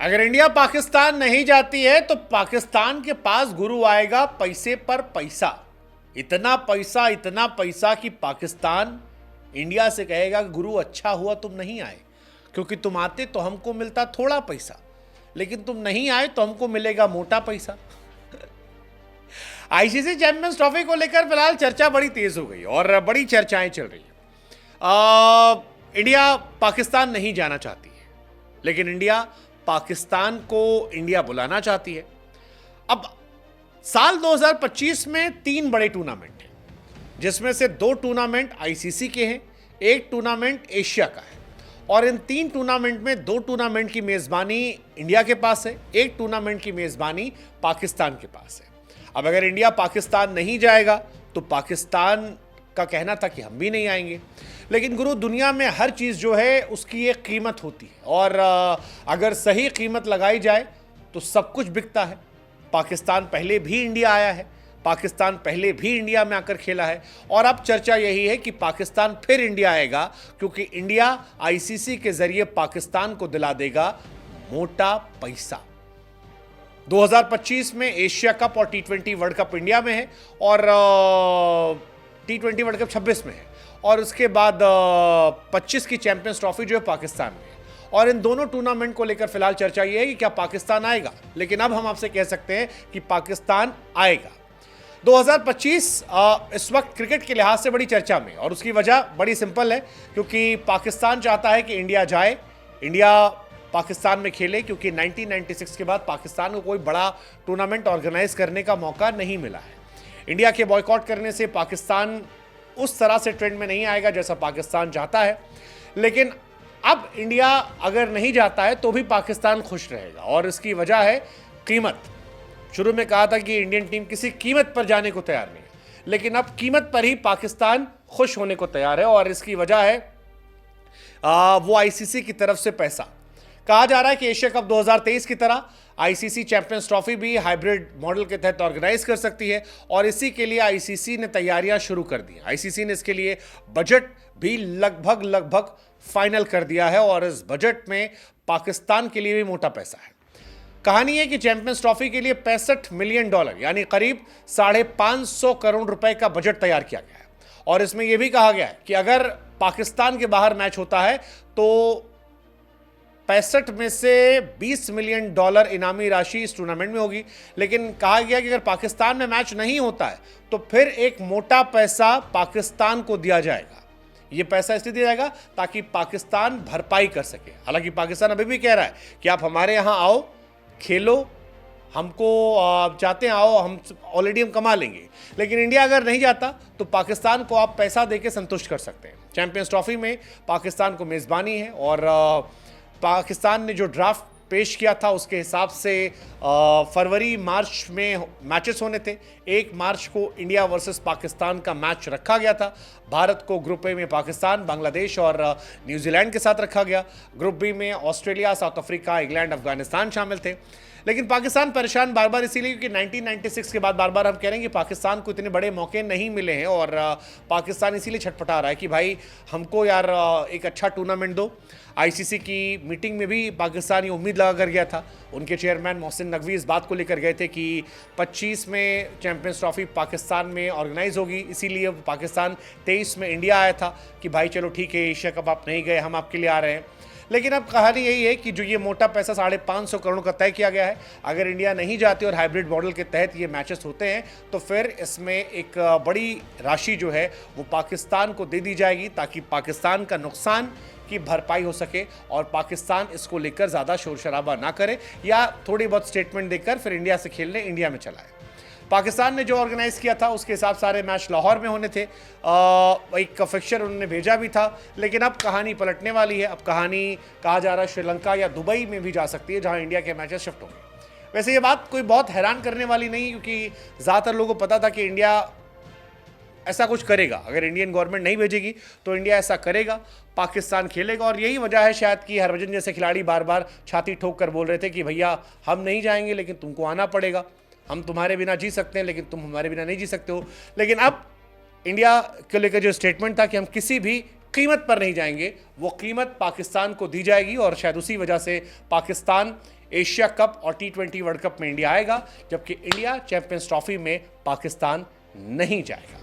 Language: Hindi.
अगर इंडिया पाकिस्तान नहीं जाती है तो पाकिस्तान के पास गुरु आएगा पैसे पर पैसा। इतना पैसा कि पाकिस्तान इंडिया से कहेगा कि गुरु अच्छा हुआ तुम नहीं आए, क्योंकि तुम आते तो हमको मिलता थोड़ा पैसा, लेकिन तुम नहीं आए तो हमको मिलेगा मोटा पैसा। आईसीसी चैंपियंस ट्रॉफी को लेकर फिलहाल चर्चा बड़ी तेज हो गई और बड़ी चर्चाएं चल रही हैं। इंडिया पाकिस्तान नहीं जाना चाहती है, लेकिन इंडिया पाकिस्तान को इंडिया बुलाना चाहती है। अब साल 2025 में 3 बड़े टूर्नामेंट हैं, जिसमें से 2 टूर्नामेंट आईसीसी के हैं, एक टूर्नामेंट एशिया का है। और इन 3 टूर्नामेंट में 2 टूर्नामेंट की मेजबानी इंडिया के पास है, एक टूर्नामेंट की मेजबानी पाकिस्तान के पास है। अब अगर इंडिया पाकिस्तान नहीं जाएगा तो पाकिस्तान का कहना था कि हम भी नहीं आएंगे, लेकिन गुरु दुनिया में हर चीज़ जो है उसकी एक कीमत होती है और अगर सही कीमत लगाई जाए तो सब कुछ बिकता है। पाकिस्तान पहले भी इंडिया आया है, पाकिस्तान पहले भी इंडिया में आकर खेला है और अब चर्चा यही है कि पाकिस्तान फिर इंडिया आएगा, क्योंकि इंडिया आईसीसी के जरिए पाकिस्तान को दिला देगा मोटा पैसा। 2025 में एशिया कप और T20 वर्ल्ड कप इंडिया में है और T20 वर्ल्ड कप 26 में है और उसके बाद 25 की चैंपियंस ट्रॉफी जो है पाकिस्तान में है। और इन दोनों टूर्नामेंट को लेकर फिलहाल चर्चा यह है कि क्या पाकिस्तान आएगा, लेकिन अब हम आपसे कह सकते हैं कि पाकिस्तान आएगा। 2025 इस वक्त क्रिकेट के लिहाज से बड़ी चर्चा में, और उसकी वजह बड़ी सिंपल है, क्योंकि पाकिस्तान चाहता है कि इंडिया जाए, इंडिया पाकिस्तान में खेले, क्योंकि 1996 के बाद पाकिस्तान को कोई बड़ा टूर्नामेंट ऑर्गेनाइज करने का मौका नहीं मिला है। इंडिया के बॉयकॉट करने से पाकिस्तान उस तरह से ट्रेंड में नहीं आएगा जैसा पाकिस्तान चाहता है, लेकिन अब इंडिया अगर नहीं जाता है तो भी पाकिस्तान खुश रहेगा और इसकी वजह है कीमत। शुरू में कहा था कि इंडियन टीम किसी कीमत पर जाने को तैयार नहीं है, लेकिन अब कीमत पर ही पाकिस्तान खुश होने को तैयार है और इसकी वजह है वो आईसीसी की तरफ से पैसा। कहा जा रहा है कि एशिया कप 2023 की तरह आईसीसी चैंपियंस ट्रॉफी भी हाइब्रिड मॉडल के तहत ऑर्गेनाइज कर सकती है और इसी के लिए आईसीसी ने तैयारियां शुरू कर दी। आईसीसी ने इसके लिए बजट भी लगभग फाइनल कर दिया है और इस बजट में पाकिस्तान के लिए भी मोटा पैसा है। कहानी है कि चैंपियंस ट्रॉफी के लिए $65 मिलियन यानी करीब 550 करोड़ रुपए का बजट तैयार किया गया है और इसमें यह भी कहा गया है कि अगर पाकिस्तान के बाहर मैच होता है तो 65 में से $20 मिलियन इनामी राशि इस टूर्नामेंट में होगी। लेकिन कहा गया कि अगर पाकिस्तान में मैच नहीं होता है तो फिर एक मोटा पैसा पाकिस्तान को दिया जाएगा। यह पैसा इसलिए दिया जाएगा ताकि पाकिस्तान भरपाई कर सके। हालांकि पाकिस्तान अभी भी कह रहा है कि आप हमारे यहां आओ, खेलो, हमको चाहते हैं आओ, हम ऑलरेडी हम कमा लेंगे। लेकिन इंडिया अगर नहीं जाता तो पाकिस्तान को आप पैसा देके संतुष्ट कर सकते हैं। चैंपियंस ट्रॉफी में पाकिस्तान को मेजबानी है और पाकिस्तान ने जो ड्राफ्ट पेश किया था उसके हिसाब से फरवरी मार्च में मैचेस होने थे। 1 मार्च को इंडिया वर्सेस पाकिस्तान का मैच रखा गया था। भारत को ग्रुप ए में पाकिस्तान, बांग्लादेश और न्यूजीलैंड के साथ रखा गया। ग्रुप बी में Australia, south Africa, England, Afghanistan शामिल थे। लेकिन पाकिस्तान परेशान बार बार इसीलिए क्योंकि 1996 के बाद बार बार हम कह रहे हैं कि पाकिस्तान को इतने बड़े मौके नहीं मिले हैं और पाकिस्तान इसीलिए छटपटा रहा है कि भाई हमको यार एक अच्छा टूर्नामेंट दो। आईसीसी की मीटिंग में भी पाकिस्तान ये उम्मीद लगा कर गया था। उनके चेयरमैन मोहसिन नकवी इस बात को लेकर गए थे कि 25 में चैंपियंस ट्रॉफी पाकिस्तान में ऑर्गेनाइज होगी, इसीलिए पाकिस्तान 23 में इंडिया आया था कि भाई चलो ठीक है, एशिया कप आप नहीं गए, हम आपके लिए आ रहे हैं। लेकिन अब कहानी यही है कि जो ये मोटा पैसा 550 करोड़ का तय किया गया है, अगर इंडिया नहीं जाती और हाइब्रिड मॉडल के तहत ये मैचेस होते हैं तो फिर इसमें एक बड़ी राशि जो है वो पाकिस्तान को दे दी जाएगी ताकि पाकिस्तान का नुकसान की भरपाई हो सके और पाकिस्तान इसको लेकर ज़्यादा शोर शराबा ना करे या थोड़ी बहुत स्टेटमेंट देकर फिर इंडिया से खेलने इंडिया में चलाए। पाकिस्तान ने जो ऑर्गेनाइज किया था उसके हिसाब सारे मैच लाहौर में होने थे। एक फिक्सचर उन्होंने भेजा भी था, लेकिन अब कहानी पलटने वाली है। अब कहानी कहा जा रहा है श्रीलंका या दुबई में भी जा सकती है, जहां इंडिया के मैचेस शिफ्ट होंगे। वैसे ये बात कोई बहुत हैरान करने वाली नहीं, क्योंकि ज़्यादातर लोगों को पता था कि इंडिया ऐसा कुछ करेगा। अगर इंडियन गवर्नमेंट नहीं भेजेगी तो इंडिया ऐसा करेगा, पाकिस्तान खेलेगा। और यही वजह है शायद कि हरभजन जैसे खिलाड़ी बार बार छाती ठोक कर बोल रहे थे कि भैया हम नहीं जाएंगे, लेकिन तुमको आना पड़ेगा, हम तुम्हारे बिना जी सकते हैं लेकिन तुम हमारे बिना नहीं जी सकते हो। लेकिन अब इंडिया को लेकर जो स्टेटमेंट था कि हम किसी भी कीमत पर नहीं जाएंगे, वो कीमत पाकिस्तान को दी जाएगी और शायद उसी वजह से पाकिस्तान एशिया कप और T20 वर्ल्ड कप में इंडिया आएगा, जबकि इंडिया चैंपियंस ट्रॉफी में पाकिस्तान नहीं जाएगा।